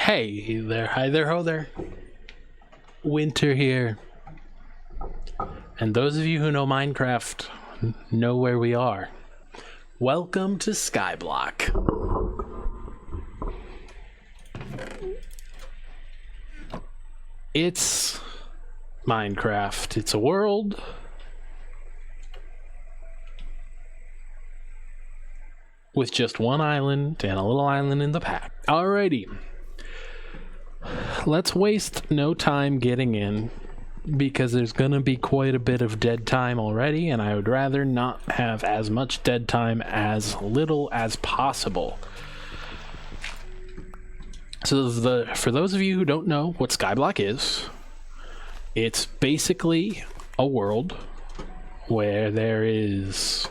Hey there, hi there, ho there. Winter here. And those of you who know Minecraft know where we are. Welcome to Skyblock. It's Minecraft. It's a world with just one island and a little island in the pack. Alrighty. Let's waste no time getting in because there's gonna be quite a bit of dead time already, and I would rather not have as much dead time as little as possible. So for those of you who don't know what Skyblock is, it's basically a world where there is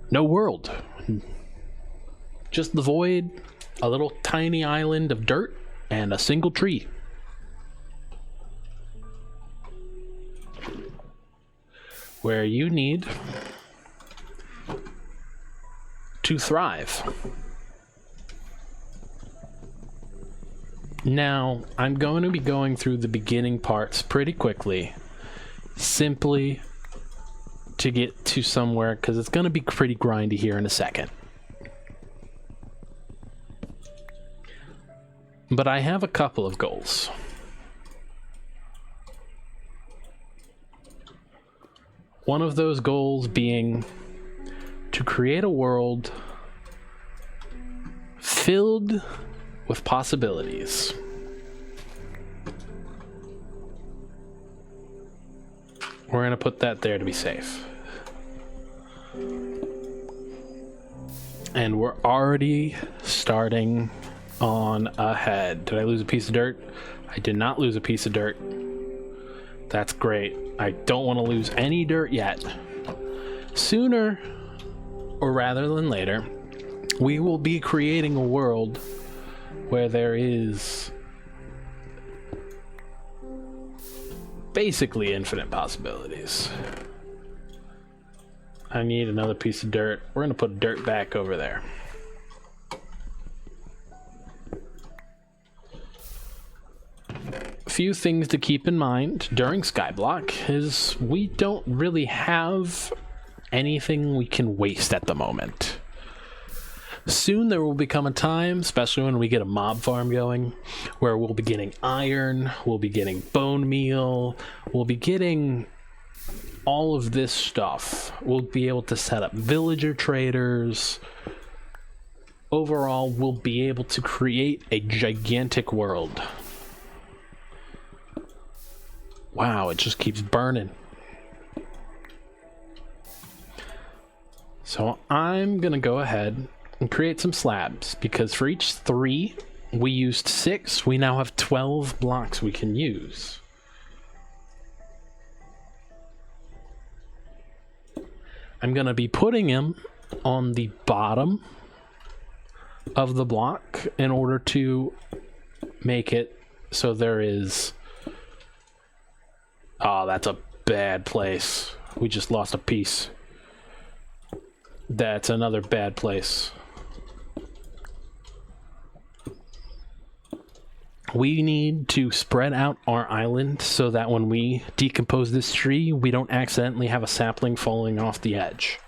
no world. Just the void, a little tiny island of dirt, and a single tree. Where you need to thrive. Now, I'm going to be going through the beginning parts pretty quickly, simply to get to somewhere, because it's going to be pretty grindy here in a second. But I have a couple of goals. One of those goals being to create a world filled with possibilities. We're going to put that there to be safe. And we're already starting on ahead. Did I lose a piece of dirt? I did not lose a piece of dirt. That's great. I don't want to lose any dirt yet. Sooner, or rather than later, we will be creating a world where there is basically infinite possibilities. I need another piece of dirt. We're going to put dirt back over there. A few things to keep in mind during Skyblock is we don't really have anything we can waste at the moment. Soon there will become a time, especially when we get a mob farm going, where we'll be getting iron, we'll be getting bone meal, we'll be getting all of this stuff. We'll be able to set up villager traders. Overall, we'll be able to create a gigantic world. Wow, it just keeps burning. So I'm gonna go ahead and create some slabs, because for each 3 we used 6. We now have 12 blocks we can use. I'm gonna be putting them on the bottom of the block in order to make it so there is... Oh, that's a bad place. We just lost a piece. That's another bad place. We need to spread out our island so that when we decompose this tree, we don't accidentally have a sapling falling off the edge.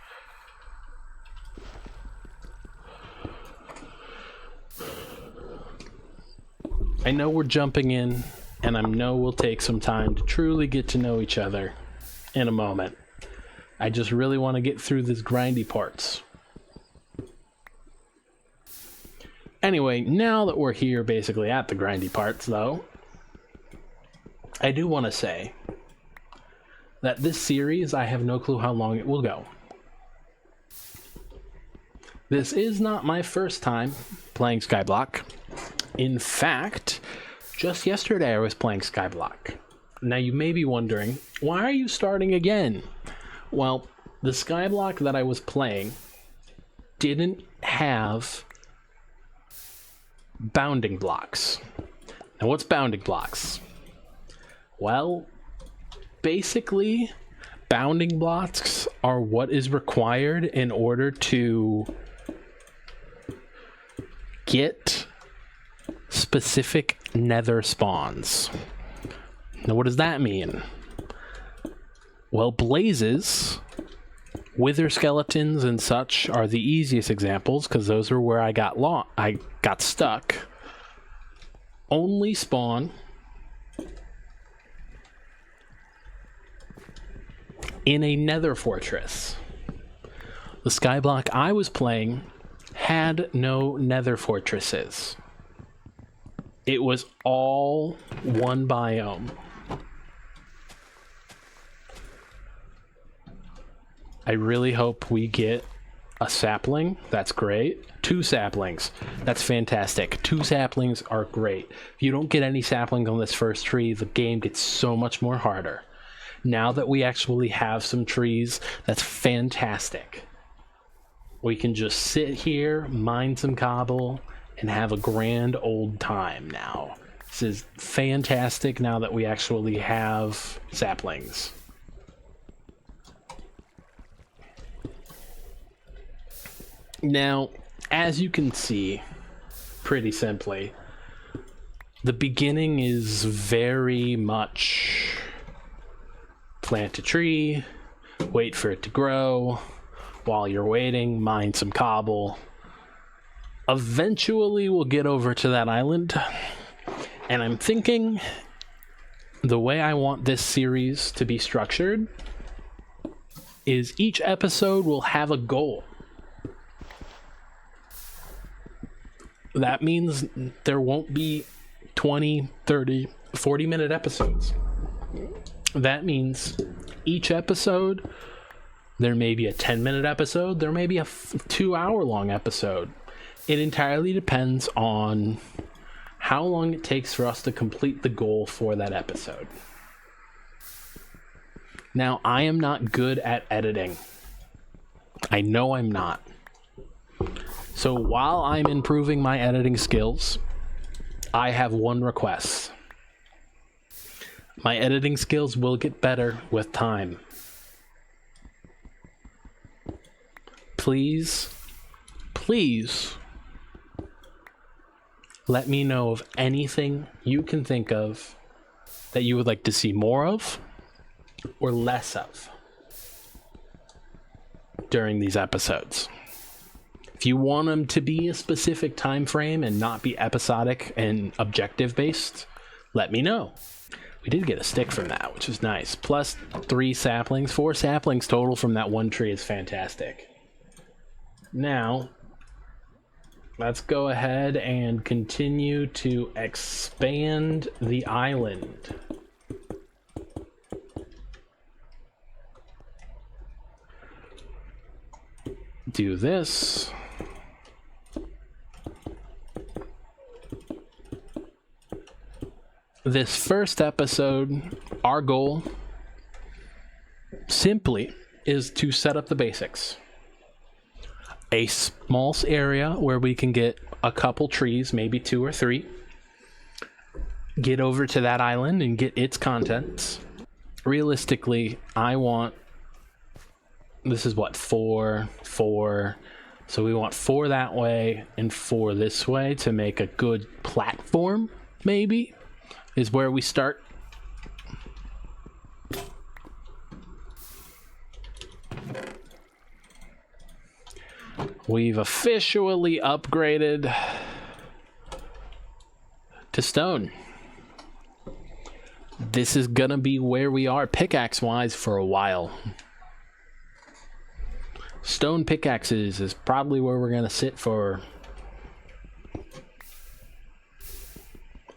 I know we're jumping in, and I know we'll take some time to truly get to know each other in a moment. I just really want to get through these grindy parts. Anyway, now that we're here basically at the grindy parts, though, I do want to say that this series, I have no clue how long it will go. This is not my first time playing Skyblock. In fact, just yesterday I was playing Skyblock. Now you may be wondering, why are you starting again? Well, the Skyblock that I was playing didn't have bounding blocks. Now what's bounding blocks? Well, basically, bounding blocks are what is required in order to get specific nether spawns. Now, what does that mean? Well, blazes, wither skeletons, and such are the easiest examples because those are where I got stuck. Only spawn in a nether fortress. The Skyblock I was playing had no nether fortresses. It was all one biome. I really hope we get a sapling. That's great. 2 saplings. That's fantastic. 2 saplings are great. If you don't get any saplings on this first tree, the game gets so much more harder. Now that we actually have some trees, that's fantastic. We can just sit here, mine some cobble, and have a grand old time now. This is fantastic now that we actually have saplings. Now, as you can see, pretty simply, the beginning is very much plant a tree, wait for it to grow. While you're waiting, mine some cobble. Eventually, we'll get over to that island. And I'm thinking the way I want this series to be structured is each episode will have a goal. That means there won't be 20, 30, 40-minute episodes. That means each episode, there may be a 10-minute episode, there may be a 2-hour-long episode. It entirely depends on how long it takes for us to complete the goal for that episode. Now, I am not good at editing. I know I'm not. So while I'm improving my editing skills, I have one request. My editing skills will get better with time. Please, please, let me know of anything you can think of that you would like to see more of or less of during these episodes. If you want them to be a specific time frame and not be episodic and objective based, let me know. We did get a stick from that, which is nice. Plus 3 saplings, 4 saplings total from that one tree is fantastic. Now, let's go ahead and continue to expand the island. Do this. This first episode, our goal simply is to set up the basics. A small area where we can get a couple trees, maybe 2 or 3. Get over to that island and get its contents. Realistically, I want... This is what, 4. So we want 4 that way and 4 this way to make a good platform, maybe, is where we start. We've officially upgraded to stone. This is gonna be where we are pickaxe-wise for a while. Stone pickaxes is probably where we're gonna sit for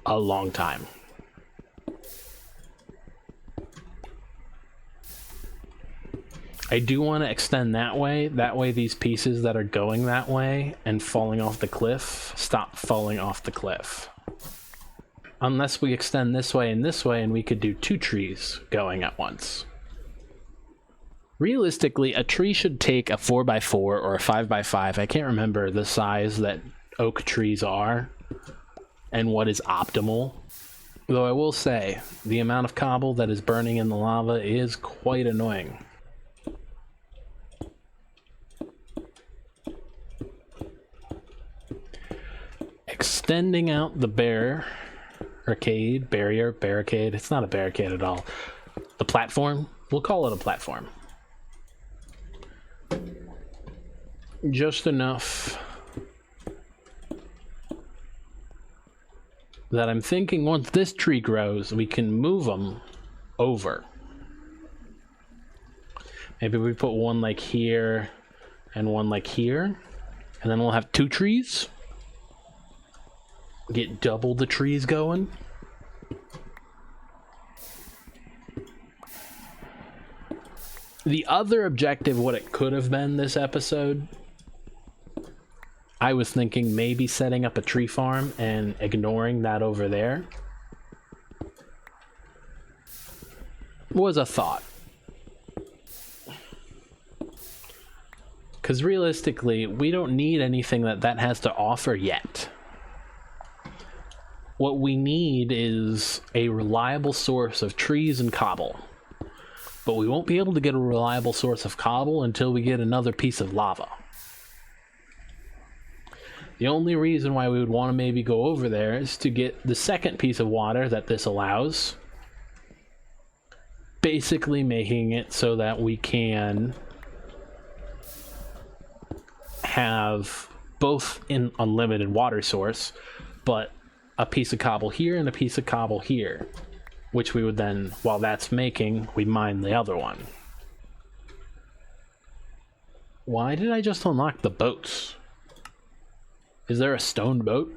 a long time. I do want to extend that way. That way these pieces that are going that way and falling off the cliff stop falling off the cliff. Unless we extend this way and we could do 2 trees going at once. Realistically, a tree should take a 4x4 or a 5x5. I can't remember the size that oak trees are and what is optimal. Though I will say, the amount of cobble that is burning in the lava is quite annoying. extending out the barricade, it's not a barricade at all. The platform, we'll call it a platform. Just enough that I'm thinking once this tree grows, we can move them over. Maybe we put one like here and one like here, and then we'll have 2 trees. Get double the trees going. The other objective, what it could have been this episode, I was thinking maybe setting up a tree farm and ignoring that over there was a thought. Because realistically, we don't need anything that has to offer yet. What we need is a reliable source of trees and cobble. But we won't be able to get a reliable source of cobble until we get another piece of lava. The only reason why we would want to maybe go over there is to get the second piece of water that this allows. Basically making it so that we can have both an unlimited water source, but a piece of cobble here and a piece of cobble here, which we would then, while that's making, we mine the other one. Why did I just unlock the boats? Is there a stone boat?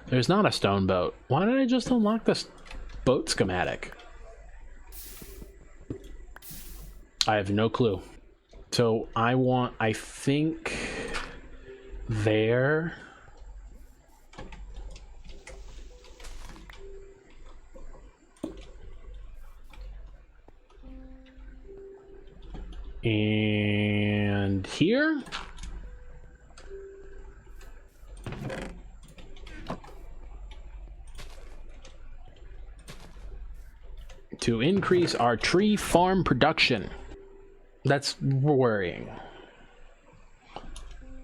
There's not a stone boat. Why did I just unlock this boat schematic? I have no clue. So I think there. And here. To increase our tree farm production. That's worrying.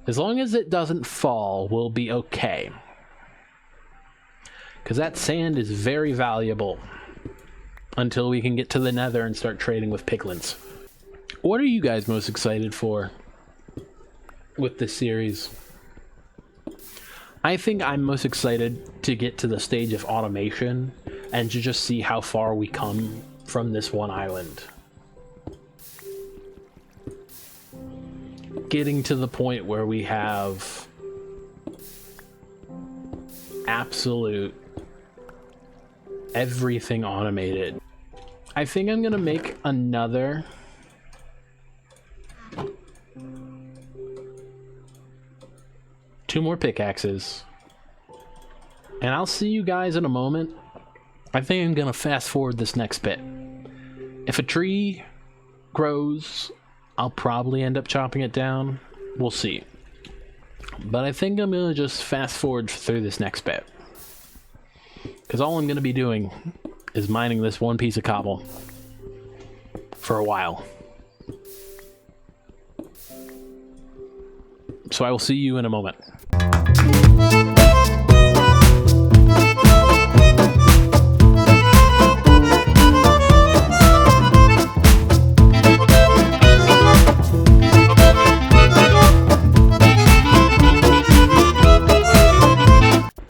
As long as it doesn't fall, we'll be okay. Because that sand is very valuable until we can get to the nether and start trading with piglins. What are you guys most excited for with this series? I think I'm most excited to get to the stage of automation and to just see how far we come from this one island. Getting to the point where we have absolute everything automated. I think I'm gonna make another two more pickaxes, and I'll see you guys in a moment. I think I'm gonna fast forward this next bit. If a tree grows, I'll probably end up chopping it down. We'll see. But I think I'm gonna just fast forward through this next bit, because all I'm gonna be doing is mining this one piece of cobble for a while. So I will see you in a moment.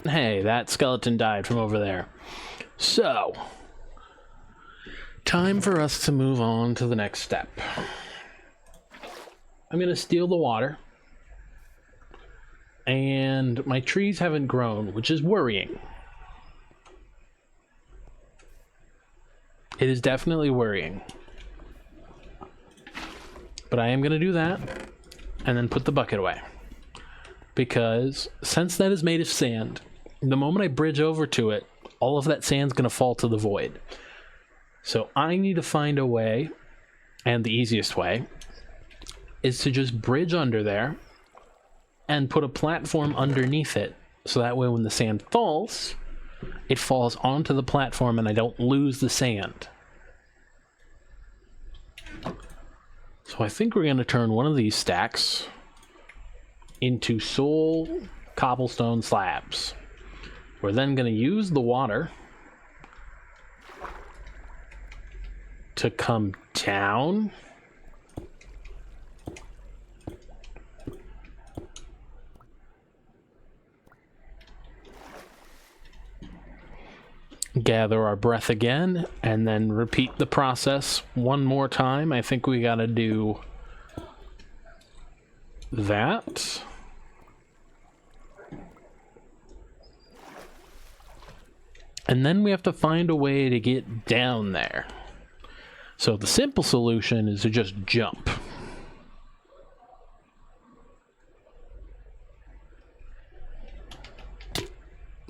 Hey, that skeleton died from over there. So, time for us to move on to the next step. I'm going to steal the water. And my trees haven't grown, which is worrying. It is definitely worrying. But I am going to do that and then put the bucket away. Because since that is made of sand, the moment I bridge over to it, all of that sand's going to fall to the void. So I need to find a way, and the easiest way is to just bridge under there and put a platform underneath it, so that way when the sand falls, it falls onto the platform and I don't lose the sand. So So I think we're going to turn one of these stacks into soul cobblestone slabs. We're then going to use the water to come down gather our breath again, and then repeat the process one more time. I think we gotta do that. And then we have to find a way to get down there. So the simple solution is to just jump.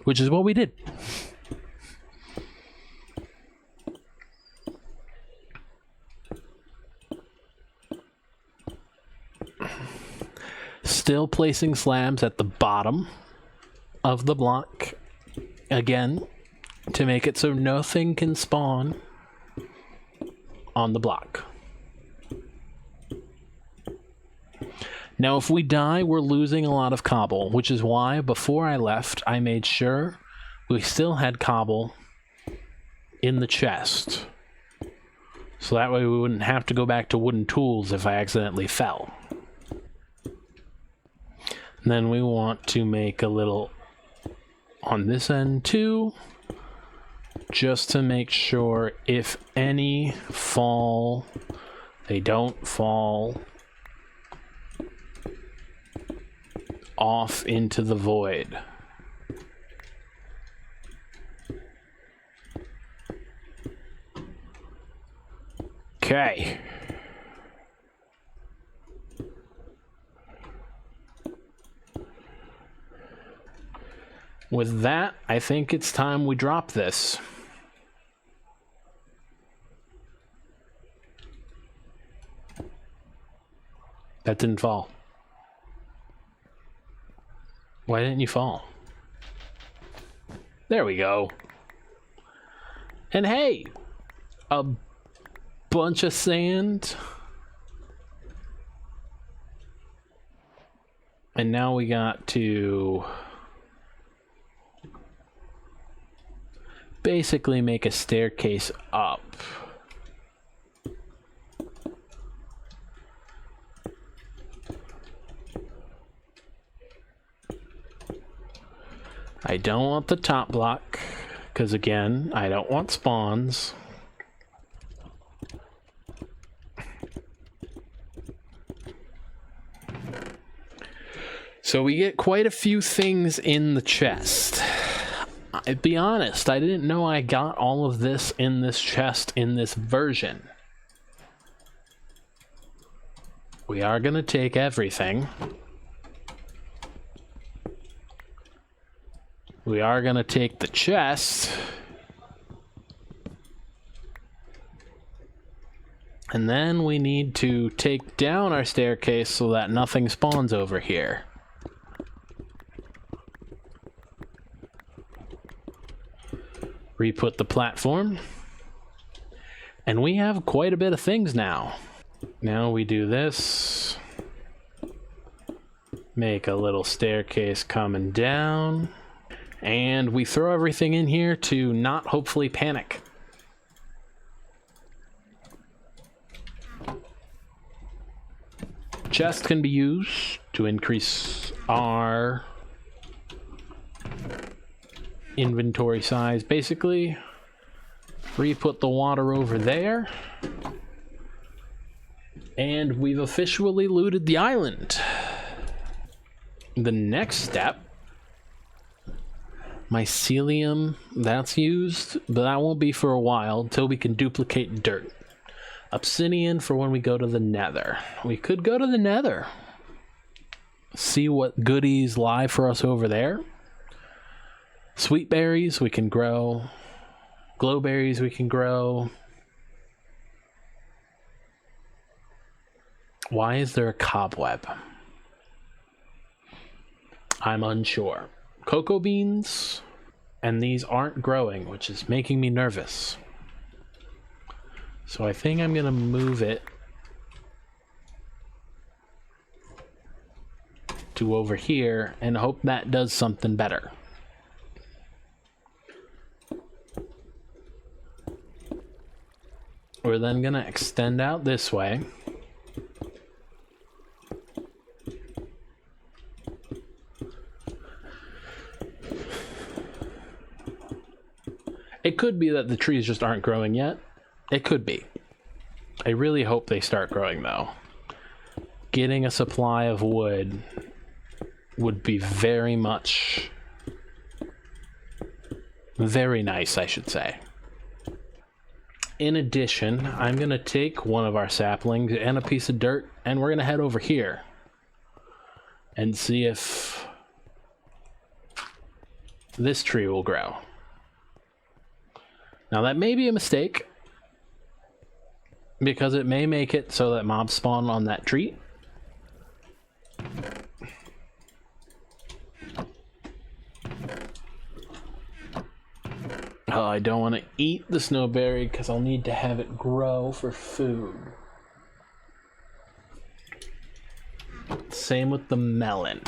Which is what we did. Still placing slabs at the bottom of the block, again, to make it so nothing can spawn on the block. Now, if we die, we're losing a lot of cobble, which is why before I left, I made sure we still had cobble in the chest. So that way we wouldn't have to go back to wooden tools if I accidentally fell. And then we want to make a little on this end too, just to make sure if any fall, they don't fall off into the void. Okay. With that, I think it's time we drop this. That didn't fall. Why didn't you fall? There we go. And hey, a bunch of sand. And now we got to basically make a staircase up. I don't want the top block, because again, I don't want spawns. So we get quite a few things in the chest. I'll be honest, I didn't know I got all of this in this chest in this version. We are going to take everything. We are going to take the chest. And then we need to take down our staircase so that nothing spawns over here. Re-put the platform. And we have quite a bit of things now. Now we do this. Make a little staircase coming down. And we throw everything in here to not hopefully panic. Chest can be used to increase our inventory size. Basically, re-put the water over there. And we've officially looted the island. The next step, mycelium, that's used, but that won't be for a while until we can duplicate dirt. Obsidian for when we go to the nether. We could go to the nether. See what goodies lie for us over there. Sweet berries we can grow. Glowberries we can grow. Why is there a cobweb? I'm unsure. Cocoa beans, and these aren't growing, which is making me nervous. So I think I'm gonna move it to over here and hope that does something better. We're then gonna extend out this way. It could be that the trees just aren't growing yet. It could be. I really hope they start growing though. Getting a supply of wood would be very nice, I should say. In addition, I'm going to take one of our saplings and a piece of dirt, and we're going to head over here and see if this tree will grow. Now that may be a mistake, because it may make it so that mobs spawn on that tree. Oh, I don't want to eat the snowberry because I'll need to have it grow for food. Same with the melon.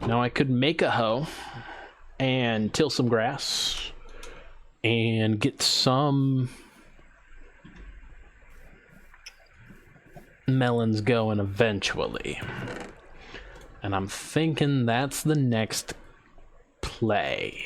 Now I could make a hoe and till some grass and get some melons going eventually. And I'm thinking that's the next play.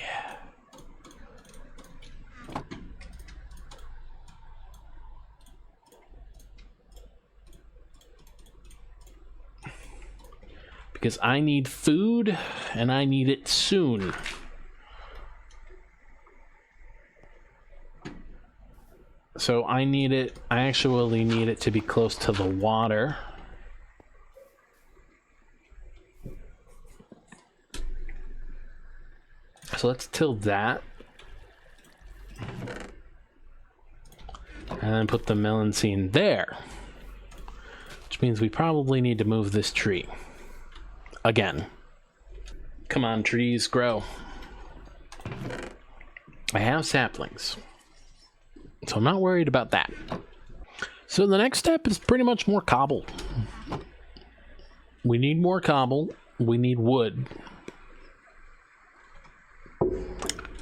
Because I need food, and I need it soon. So I actually need it to be close to the water. So let's till that. And then put the melon seed there. Which means we probably need to move this tree. Again. Come on, trees, grow. I have saplings, so I'm not worried about that. So the next step is pretty much more cobble. We need more cobble. We need wood.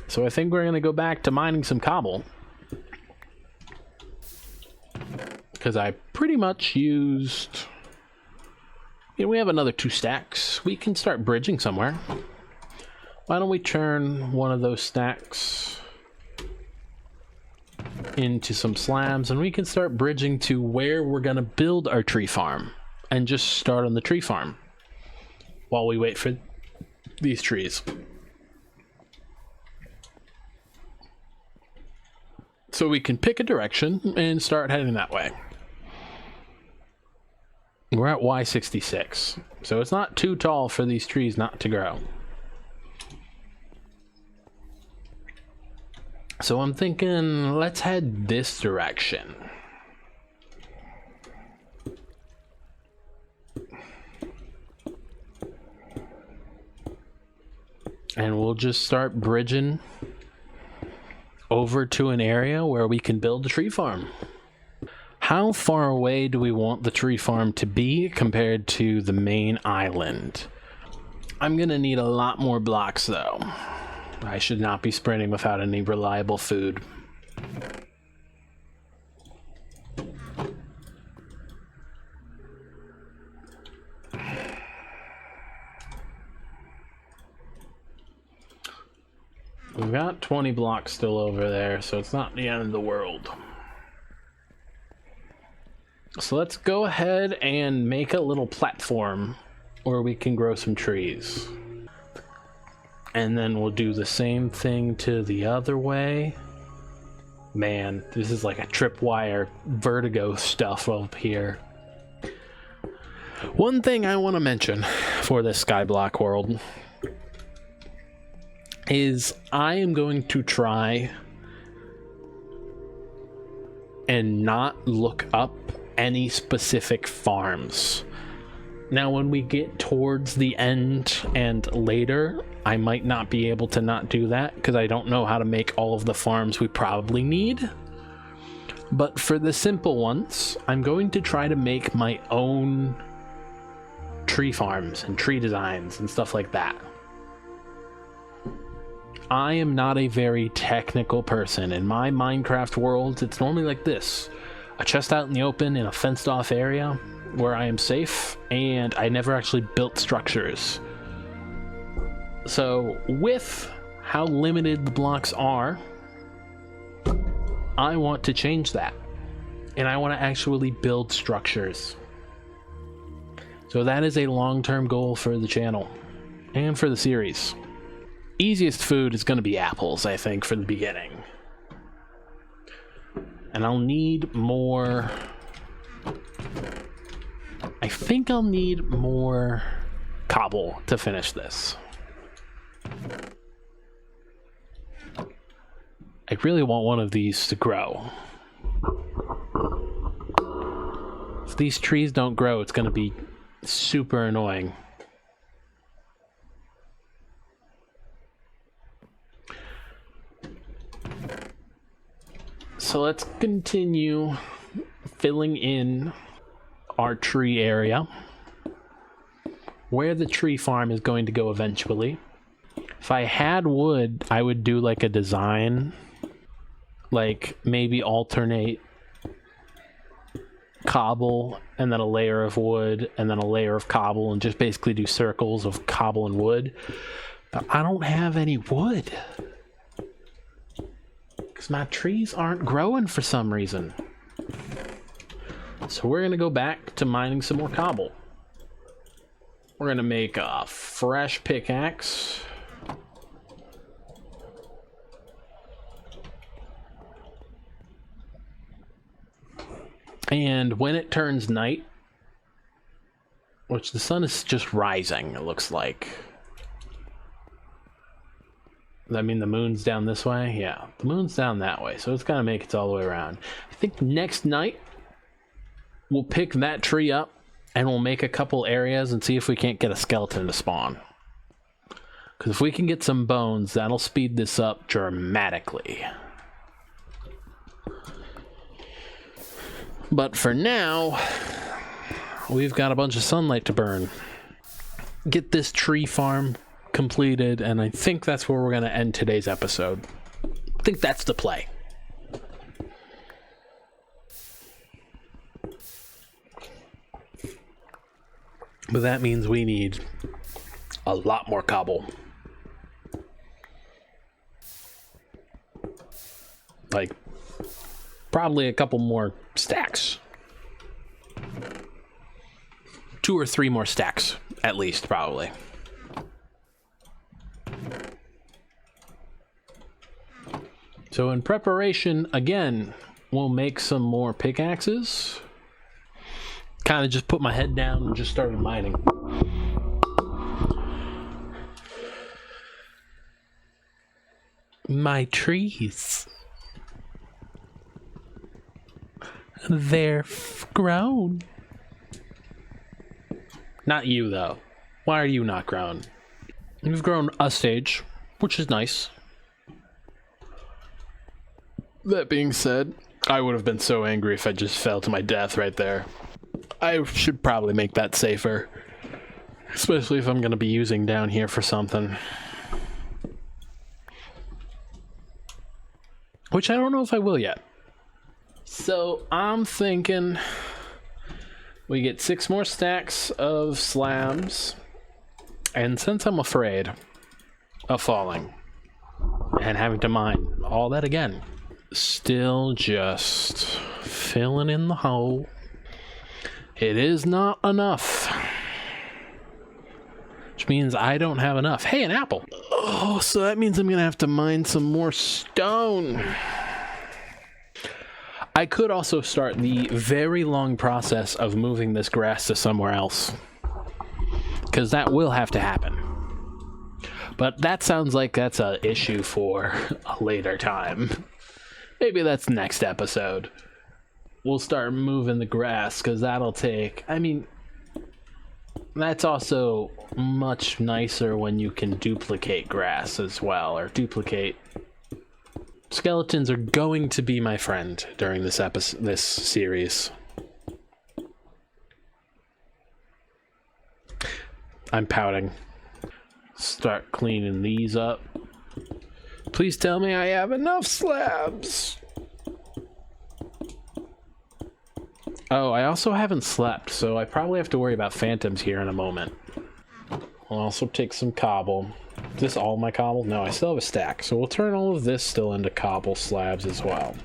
So I think we're going to go back to mining some cobble. Because I pretty much used... You know, we have another 2 stacks. We can start bridging somewhere. Why don't we turn one of those stacks into some slabs, and we can start bridging to where we're going to build our tree farm. And just start on the tree farm while we wait for these trees. So we can pick a direction and start heading that way. We're at Y66, so it's not too tall for these trees not to grow. So I'm thinking, let's head this direction. And we'll just start bridging over to an area where we can build a tree farm. How far away do we want the tree farm to be compared to the main island? I'm gonna need a lot more blocks though. I should not be sprinting without any reliable food. We've got 20 blocks still over there, so it's not the end of the world. So let's go ahead and make a little platform where we can grow some trees. And then we'll do the same thing to the other way. Man, this is like a tripwire vertigo stuff up here. One thing I want to mention for this Skyblock world is I am going to try and not look up any specific farms. Now when we get towards the end and later, I might not be able to not do that because I don't know how to make all of the farms we probably need. But for the simple ones, I'm going to try to make my own tree farms and tree designs and stuff like that. I am not a very technical person. In my Minecraft world, it's normally like this. A chest out in the open in a fenced off area where I am safe, and I never actually built structures. So with how limited the blocks are, I want to change that. And I want to actually build structures. So that is a long-term goal for the channel and for the series. Easiest food is going to be apples, I think, for the beginning. And I'll need more... I think I'll need more cobble to finish this. I really want one of these to grow. If these trees don't grow, it's going to be super annoying. So let's continue filling in our tree area, where the tree farm is going to go eventually. If I had wood, I would do like a design, like maybe alternate cobble and then a layer of wood and then a layer of cobble, and just basically do circles of cobble and wood. But I don't have any wood because my trees aren't growing for some reason. So we're gonna go back to mining some more cobble. We're gonna make a fresh pickaxe. And when it turns night, which the sun is just rising, it looks like. Does that mean the moon's down this way? Yeah, the moon's down that way, so it's gonna make it all the way around. I think next night, we'll pick that tree up and we'll make a couple areas and see if we can't get a skeleton to spawn. Because if we can get some bones, that'll speed this up dramatically. But for now, we've got a bunch of sunlight to burn. Get this tree farm completed, and I think that's where we're going to end today's episode. I think that's the play. But that means we need a lot more cobble. Like, probably a couple more stacks. 2 or 3 more stacks, at least, probably. So in preparation, again, we'll make some more pickaxes. Kind of just put my head down and just started mining. My trees. They're grown. Not you, though. Why are you not grown? You've grown a stage, which is nice. That being said, I would have been so angry if I just fell to my death right there. I should probably make that safer. Especially if I'm going to be using down here for something. Which I don't know if I will yet. So I'm thinking we get 6 more stacks of slabs. And since I'm afraid of falling and having to mine all that again, still just filling in the hole. It is not enough. Which means I don't have enough. Hey, an apple. Oh, so that means I'm going to have to mine some more stone. I could also start the very long process of moving this grass to somewhere else. Because that will have to happen. But that sounds like that's an issue for a later time. Maybe that's next episode. We'll start moving the grass, because that'll take... I mean, that's also much nicer when you can duplicate grass as well, or duplicate... Skeletons are going to be my friend during this series. I'm pouting. Start cleaning these up. Please tell me I have enough slabs. Oh, I also haven't slept, so I probably have to worry about phantoms here in a moment. I'll also take some cobble. Is this all my cobble? No, I still have a stack, so we'll turn all of this still into cobble slabs as well.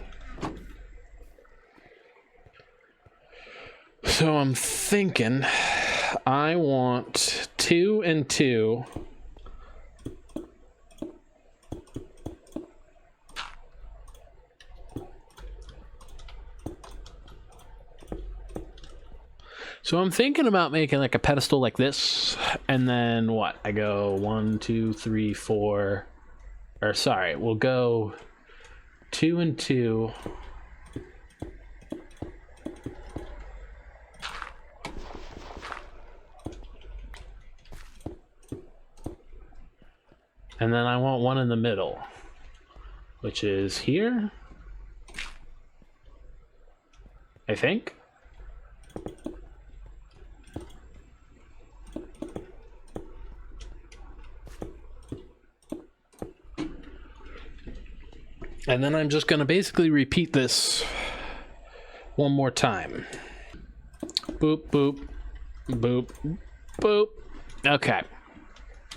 So I'm thinking I want 2 and 2. So I'm thinking about making like a pedestal like this, and then what? I go 1, 2, 3, 4, or sorry, we'll go 2 and 2. And then I want one in the middle, which is here, I think. And then I'm just going to basically repeat this one more time. Boop, boop, boop, boop. Okay.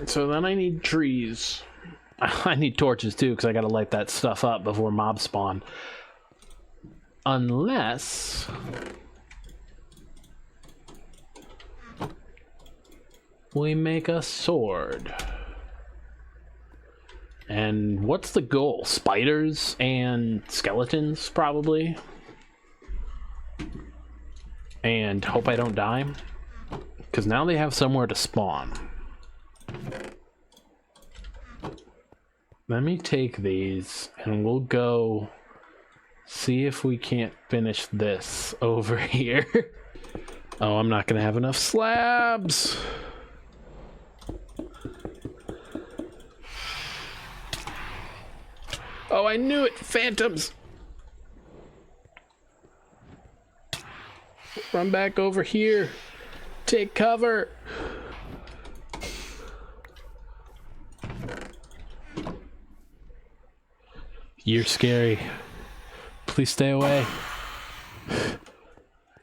So then I need trees. I need torches too, because I got to light that stuff up before mobs spawn. Unless... we make a sword. And what's the goal? Spiders and skeletons, probably. And hope I don't die. Because now they have somewhere to spawn. Let me take these and we'll go see if we can't finish this over here. Oh, I'm not going to have enough slabs. Oh, I knew it! Phantoms! Run back over here. Take cover. You're scary. Please stay away.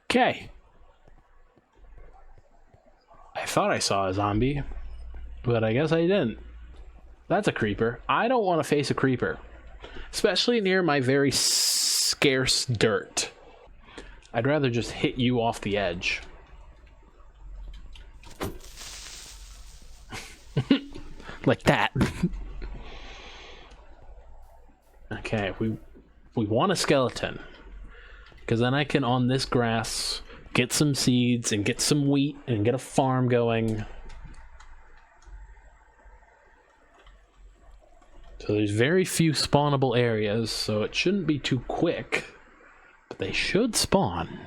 Okay. I thought I saw a zombie, but I guess I didn't. That's a creeper. I don't want to face a creeper. Especially near my very scarce dirt. I'd rather just hit you off the edge. Like that. Okay, we want a skeleton. Because then I can, on this grass, get some seeds and get some wheat and get a farm going. So there's very few spawnable areas, so it shouldn't be too quick, but they should spawn.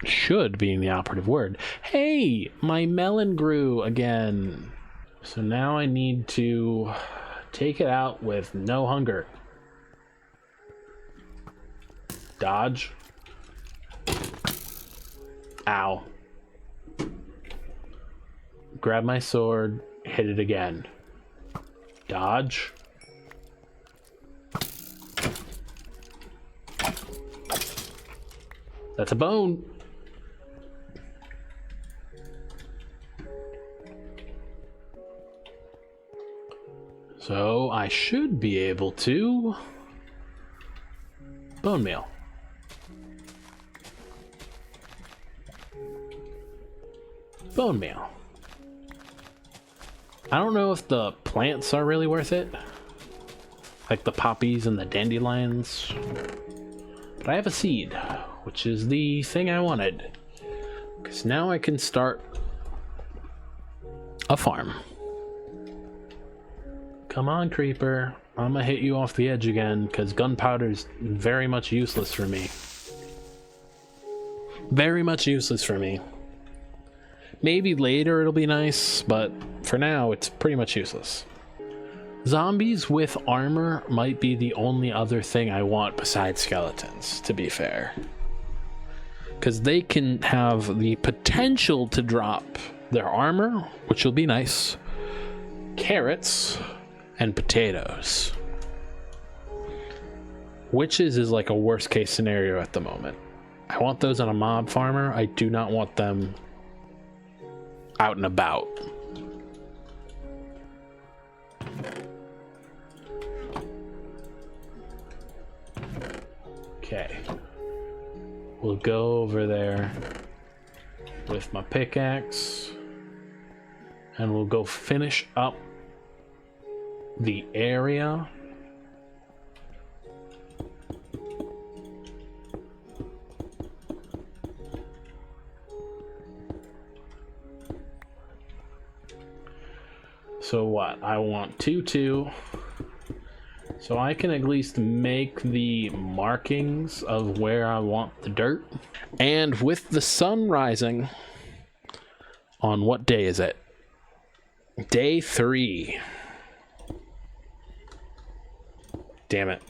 Should being the operative word. Hey, my melon grew again. So now I need to take it out with no hunger. Dodge. Ow. Grab my sword, hit it again. Dodge. That's a bone. So I should be able to bone meal. Bone meal. I don't know if the plants are really worth it, like the poppies and the dandelions, but I have a seed, which is the thing I wanted, because now I can start a farm. Come on, creeper. I'm gonna hit you off the edge again, because gunpowder's very much useless for me. Very much useless for me. Maybe later it'll be nice, but for now it's pretty much useless. Zombies with armor might be the only other thing I want besides skeletons, to be fair. because they can have the potential to drop their armor, which will be nice, carrots, and potatoes. Witches is like a worst case scenario at the moment. I want those on a mob farmer. I do not want them out and about. Okay. We'll go over there with my pickaxe and we'll go finish up the area. So what? I want 2-2. So I can at least make the markings of where I want the dirt. And with the sun rising, on what day is it? Day 3. Damn it.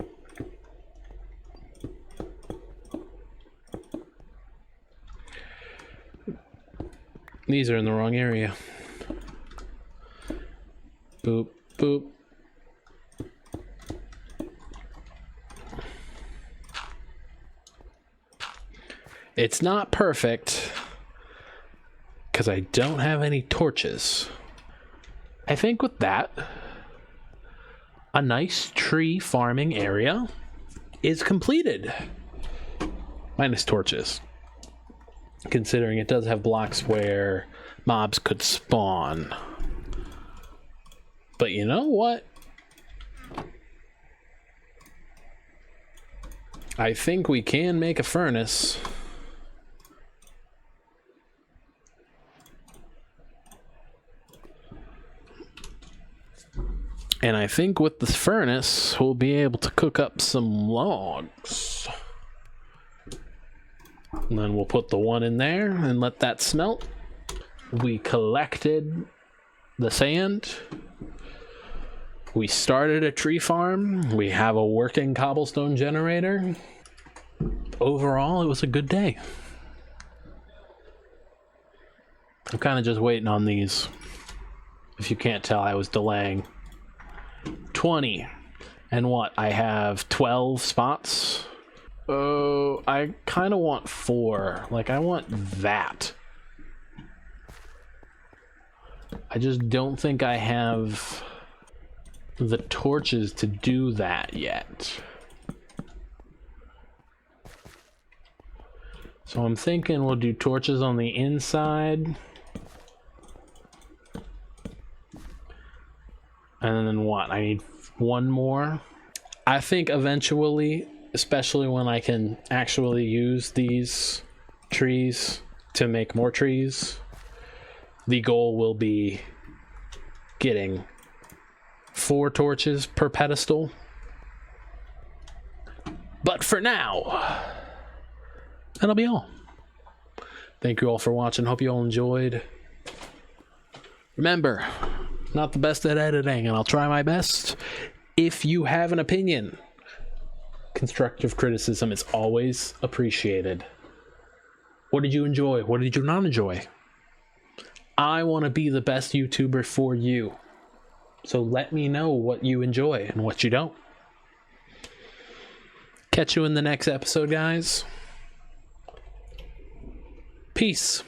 These are in the wrong area. Boop, boop. It's not perfect because I don't have any torches. I think with that, a nice tree farming area is completed. Minus torches. Considering it does have blocks where mobs could spawn. But you know what? I think we can make a furnace. And I think with the furnace, we'll be able to cook up some logs. And then we'll put the one in there and let that smelt. We collected the sand. We started a tree farm. We have a working cobblestone generator. Overall, it was a good day. I'm kind of just waiting on these. If you can't tell, I was delaying. 20. And what? I have 12 spots. Oh, I kind of want 4. Like, I want that. I just don't think I have the torches to do that yet. So I'm thinking we'll do torches on the inside. And then what? I need 1 more. I think eventually, especially when I can actually use these trees to make more trees, the goal will be getting 4 torches per pedestal. But for now, that'll be all. Thank you all for watching. Hope you all enjoyed. Remember, not the best at editing, and I'll try my best. If you have an opinion, constructive criticism is always appreciated. What did you enjoy? What did you not enjoy? I want to be the best YouTuber for you. So let me know what you enjoy and what you don't. Catch you in the next episode, guys. Peace.